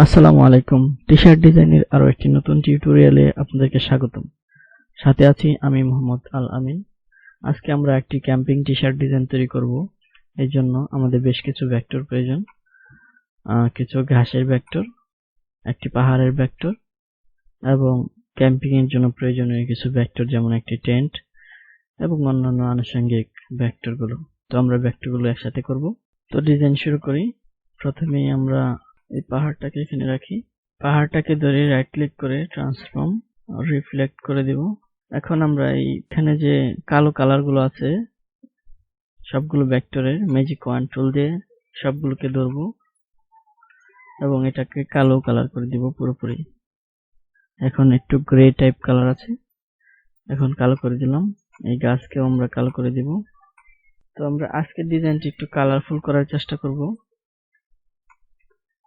আসসালামু আলাইকুম। টি-শার্ট ডিজাইনের আরো একটি নতুন টিউটোরিয়ালে আপনাদেরকে স্বাগতম। সাথে আছি আমি মোহাম্মদ আল আমিন। আজকে আমরা একটি ক্যাম্পিং টি-শার্ট ডিজাইন তৈরি করব। এর জন্য আমাদের বেশ কিছু ভেক্টর প্রয়োজন। কিছু ঘাসের ভেক্টর, একটি পাহাড়ের ভেক্টর এবং ক্যাম্পিং এর জন্য প্রয়োজনীয় কিছু ভেক্টর যেমন একটি টেন্ট এবং অন্যান্য আনুষঙ্গিক ভেক্টরগুলো। তো আমরা ভেক্টরগুলো একসাথে করব। তো ডিজাইন শুরু করি। প্রথমেই আমরা এই পাহাড়টাকে এখানে রাখি। পাহাড়টাকে ধরে রাইট ক্লিক করে ট্রান্সফর্ম রিফ্লেক্ট করে দেব। এখন আমরা এইখানে যে কালো কালার গুলো আছে সবগুলো ভেক্টরের ম্যাজিক ওয়ান টুল দিয়ে সবগুলোকে ধরবো এবং এটাকে কালো কালার করে দিব পুরোপুরি। এখন একটু গ্রে টাইপ কালার আছে, এখন কালো করে দিলাম। এই গাছকেও আমরা কালো করে দিব। তো আমরা আজকের ডিজাইনটি একটু কালারফুল করার চেষ্টা করব।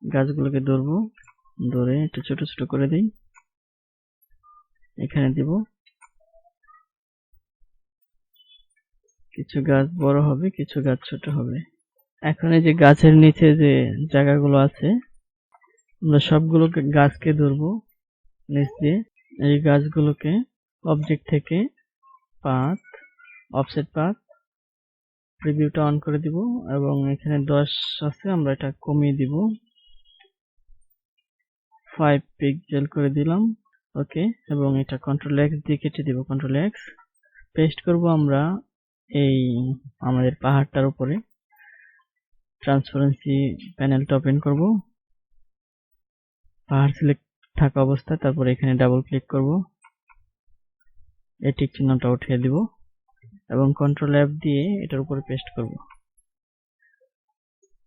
গাছগুলোকে ধরবো, ধরে একটু ছোট ছোট করে দেই, এখানে দিব। কিছু গাছ বড় হবে, কিছু গাছ ছোট হবে। এখন এই যে গাছের নিচে যে জায়গাগুলো আছে আমরা সবগুলো গাছকে ধরবো নিচ দিয়ে। এই গাছগুলোকে অবজেক্ট থেকে পাথ, অফসেট পাথ, প্রিভিউটা অন করে দিব এবং এখানে 10 আছে, আমরা এটা কমিয়ে দিব, 5 পিক্সেল করে দিলাম। ওকে, এবং এটা কন্ট্রোল এক্স দিয়ে কেটে দিব, কন্ট্রোল এক্স। পেস্ট করব আমরা এই আমাদের পাহাড়টার উপরে। ট্রান্সপারেন্সি প্যানেলটা ওপেন করব, পাহাড় সিলেক্ট থাকা অবস্থায়, তারপরে এখানে ডাবল ক্লিক করব, এই টিক চিহ্নটা উঠিয়ে দিব এবং কন্ট্রোল এফ দিয়ে এটার উপরে পেস্ট করব।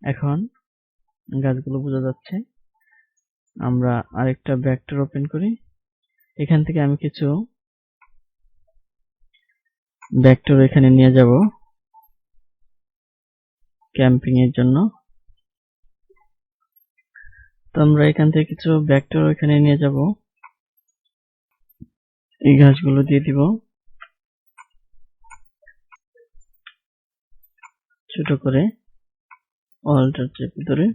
এখন গাছগুলো বোঝা যাচ্ছে। আমরা আরেকটা ভেক্টর ওপেন করি। এখান থেকে আমি কিছু ভেক্টর এখানে নিয়ে যাব ক্যাম্পিং এর জন্য। তো আমরা এখান থেকে কিছু ভেক্টর এখানে নিয়ে যাব, এই ঘাসগুলো দিয়ে দিব, ছোট করে অল্টার চেপে ধরে।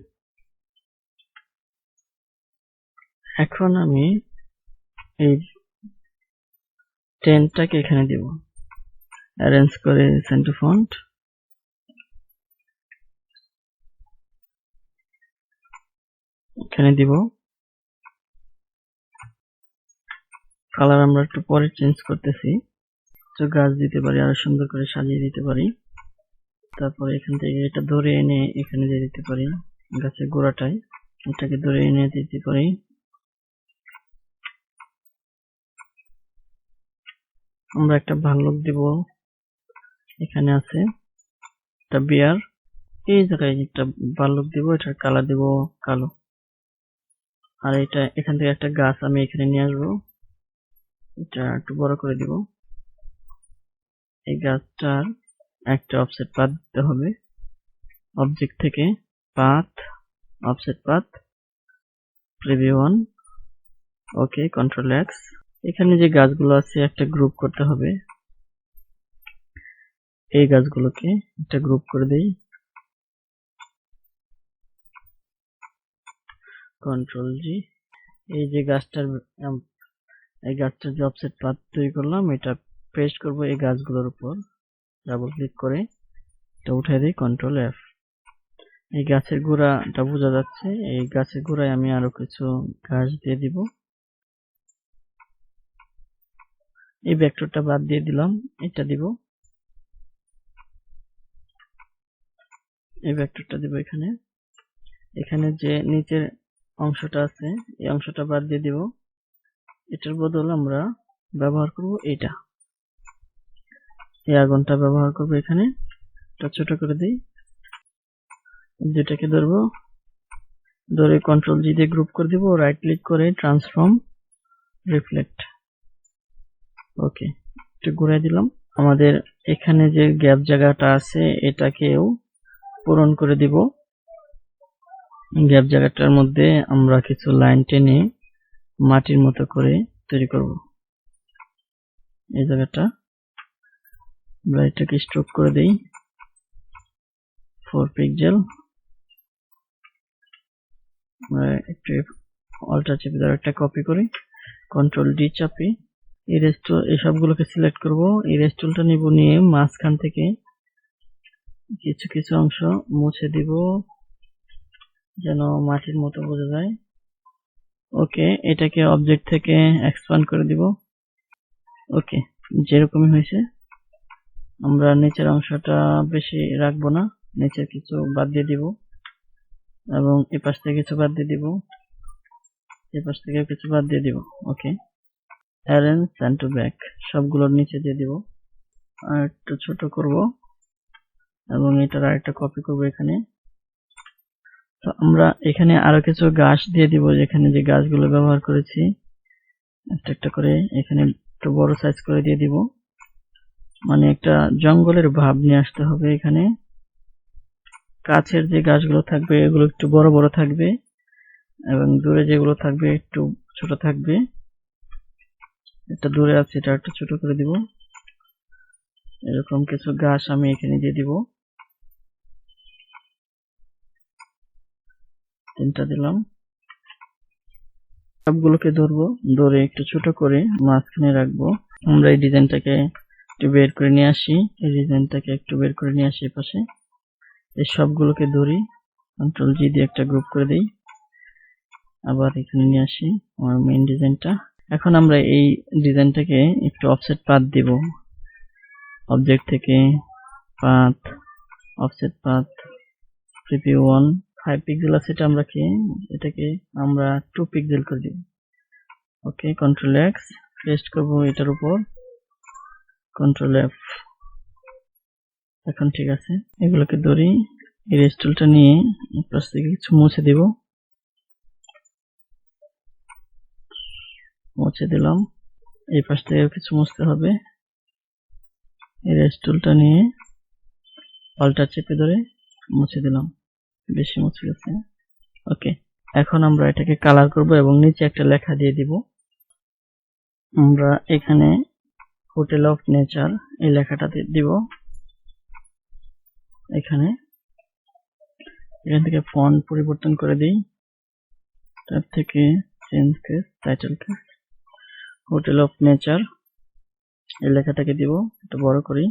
এখন আমি এই টেন্টটাকে এখানে দিব, অ্যারেঞ্জ করে সেন্টার ফন্ট, এখানে দিব। কালার আমরা একটু পরে চেঞ্জ করতেছি, তো গাছ দিতে পারি, আরো সুন্দর করে সাজিয়ে দিতে পারি। তারপরে এখান থেকে এটা ধরে এনে এখানে দিয়ে দিতে পারি, গাছের গোড়াটায় এটাকে ধরে এনে দিতে পারি। আমরা একটা ভাল্লুক দিব, এখানে আছে একটা বিয়ার, এই জায়গায় একটা ভাল্লুক দিব, এটার কালার দিব কালো। আর এটা এখান থেকে একটা গাছ আমি এখানে নিয়ে আসবো, এটা একটু বড় করে দিব। এই গাছটার একটা অফসেট পাথ দিতে হবে, অবজেক্ট থেকে path, offset path, preview on, okay, control x. এখানে যে গাছগুলো আছে একটা গ্রুপ করতে হবে, এই গাছগুলোকে একটা গ্রুপ করে দেই, কন্ট্রোল জি। এই যে গাছটার যে অফসেট পাথ তৈরি করলাম এটা পেস্ট করব এই গাছগুলোর উপর, ডাবল ক্লিক করে এটা উঠিয়ে দিই, কন্ট্রোল এফ। এই গাছের গোড়াটা বোঝা যাচ্ছে, এই গাছের গোড়ায় আমি আরো কিছু ঘাস দিয়ে দিব। এই ভেক্টরটা বাদ দিয়ে দিলাম, এটা দিব, এই ভেক্টরটা দিব এখানে। এখানে যে নিচের অংশটা আছে এই অংশটা বাদ দিয়ে দিব, এটার বদল আমরা ব্যবহার করব এটা, এই আগুনটা ব্যবহার করব এখানে। এটা ছোট করে দিই, যেটাকে ধরবো, ধরে কন্ট্রোল জি দিয়ে গ্রুপ করে দিব, রাইট ক্লিক করে ট্রান্সফর্ম রিফ্লেক্ট, ওকে, একটু ঘুরাই দিলাম। আমাদের এখানে যে গ্যাপ জায়গাটা আছে এটাকেও পূরণ করে দিব। গ্যাপ জায়গাটার মধ্যে আমরা কিছু লাইন টেনে মাটির মতো করে তৈরি করব। এই জায়গাটা আমরা এটাকে স্ট্রোক করে দেই, 4 পিক্সেল, একটু অল্টার চেপে ধরে একটা কপি করি, কন্ট্রোল ডি চাপি, ইরেজ টুল এই সবগুলোকে সিলেক্ট করব। ইরেজ টুলটা নিব, নিয়ে মাঝখান থেকে কিছু কিছু অংশ মুছে দিব যেন মাটির মতো বোঝা যায়। ওকে, এটাকে অবজেক্ট থেকে এক্সপ্যান্ড করে দিব। ওকে, যেরকমই হয়েছে। আমরা নিচের অংশটা বেশি রাখবো না, নিচের কিছু বাদ দিয়ে দিব এবং এই পাশ থেকে কিছু বাদ দিয়ে দিব, এই পাশ থেকে কিছু বাদ দিয়ে দিব। ওকে, অ্যারেঞ্জ সেন্ড টু ব্যাক সবগুলোর নিচে দিয়ে দিব। আর একটু ছোট করব এবং এটার আরেকটা কপি করব এখানে। তো আমরা এখানে আরো কিছু গাছ দিয়ে দিব, যেখানে যে গাছগুলো ব্যবহার করেছি একটা একটা করে এখানে একটু বড় সাইজ করে দিয়ে দিব, মানে একটা জঙ্গলের ভাব নিয়ে আসতে হবে। এখানে কাছের যে গাছগুলো থাকবে এগুলো একটু বড় বড় থাকবে এবং দূরে যেগুলো থাকবে একটু ছোট থাকবে। এটা দূরে আছে, এটা একটু ছোট করে দিব। এরকম কিছু গাছ আমি এখানে দিয়ে দিব, 3টা দিলাম। সবগুলোকে ধরবো, ধরে একটু ছোট করে মাঝখানে রাখবো। আমরা এই ডিজাইনটাকে একটু বের করে নিয়ে আসি, এই ডিজাইনটাকে একটু বের করে নিয়ে আসি পাশে। এই সবগুলোকে ধরি, কন্ট্রোল জি দিয়ে একটা গ্রুপ করে দিই, আবার এখানে নিয়ে আসি আমার মেইন ডিজাইনটা। এখন আমরা এই ডিজাইনটাকে একটু অফসেট পাথ দিব, অবজেক্ট থেকে path, offset path, preview 1 5 pixel আছে, এটা আমরা এটাকে আমরা 2 পিক্সেল করে দিব। ওকে, কন্ট্রোল এক্স পেস্ট করব এটার উপর, কন্ট্রোল এফ। এখন ঠিক আছে, এগুলোকে ধরি, ইরেজ টুলটা নিয়ে পাশ থেকে কিছু মুছে দিব, মুছে দিলাম। এই পাশ থেকে কিছু মুছতে হবে, ইরেজ টুলটা নিয়ে অল্টার চেপে ধরে মুছে দিলাম, বেশি মুছে গেছে। ওকে, এখন আমরা এটাকে কালার করব এবং নিচে একটা লেখা দিয়ে দিব। আমরা এখানে হোটেল অফ নেচার এই লেখাটা দিব। এখান থেকে ফন্ট পরিবর্তন করে দিই, তার থেকে change case, title case, hotel of nature এই লেখাটাকে দিব, একটু বড় করি।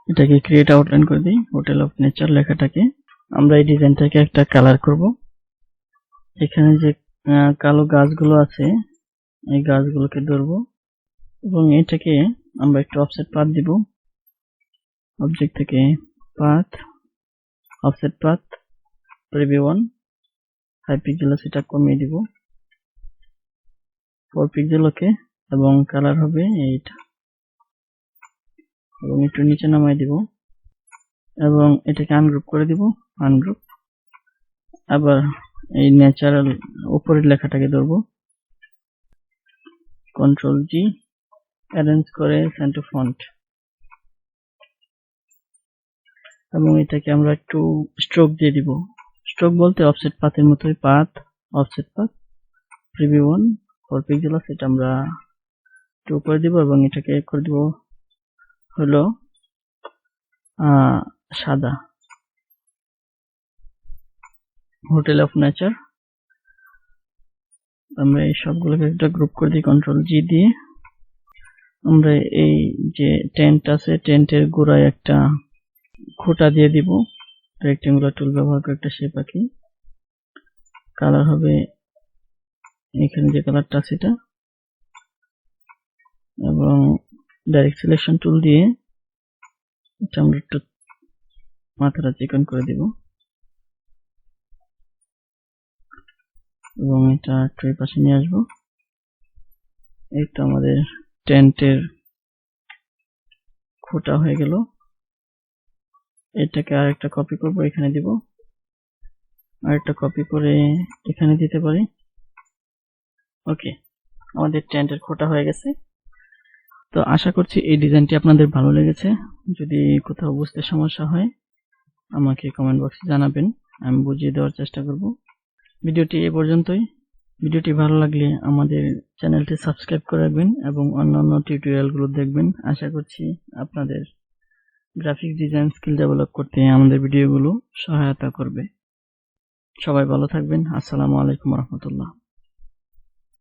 এটাকে ক্রিয়েট আউটলাইন করে দিই, হোটেল অফ নেচার লেখাটাকে। আমরা এই ডিজাইনটাকে একটা কালার করব। এখানে যে কালো গাছগুলো আছে এই গাছগুলোকে ধরবো এবং এটাকে আমরা একটু অফসেট পাথ দিব, অবজেক্ট থেকে path, offset path, preview 1 5 pixel আছে, এটা কমিয়ে দিব 4 পিক্সেল। ওকে, এবং কালার হবে এইটা, এবং একটু নিচে নামাই দিব এবং এটাকে আনগ্রুপ করে দিব, আনগ্রুপ। আবার এই ন্যাচারাল উপরের লেখাটাকে ধরবো, কন্ট্রোল জি, অ্যারেঞ্জ করে সেন্ড টু ফন্ট, এবং এটাকে আমরা একটু স্ট্রোক দিয়ে দিব। স্ট্রোক বলতে অফসেট পাথের মতোই, path, offset path, preview 1 4 pixel আছে, এটা আমরা 2 করে দিব এবং এটাকে করে দিব হলো সাদা, হোটেল অফ নেচার। আমরা এই সবগুলোকে একটা গ্রুপ করে দিই কন্ট্রোল জি দিয়ে। আমরা এই যে টেন্ট আছে টেন্টের গোড়ায় একটা খোঁটা দিয়ে দিব, রেক্টেঙ্গুলার টুল ব্যবহার করে একটা শেপ আঁকি। কালার হবে এখানে যে কালারটা আছে এটা, এবং ডাইরেক্ট সিলেকশন টুল দিয়ে এটা আমরা একটু মাথাটা চিকন করে দিব এবং এটা একটু এই পাশে নিয়ে আসবো। এই তো আমাদের টেন্টের খোঁটা হয়ে গেল। এটাকে আরেকটা কপি করব, এখানে দিব, আরেকটা কপি করে এখানে দিতে পারি। ওকে, আমাদের টেন্টের খোঁটা হয়ে গেছে। তো আশা করছি এই ডিজাইনটি আপনাদের ভালো লেগেছে। যদি কোথাও বুঝতে সমস্যা হয় আমাকে কমেন্ট বক্সে জানাবেন, আমি বুঝিয়ে দেওয়ার চেষ্টা করব। ভিডিওটি এ পর্যন্তই। ভিডিওটি ভালো লাগলে আমাদের চ্যানেলটি সাবস্ক্রাইব করে রাখবেন এবং অন্যান্য টিউটোরিয়ালগুলো দেখবেন। আশা করছি আপনাদের গ্রাফিক ডিজাইন স্কিল ডেভেলপ করতে আমাদের ভিডিওগুলো সহায়তা করবে। সবাই ভালো থাকবেন। আসসালামু আলাইকুম রহমতুল্লাহ।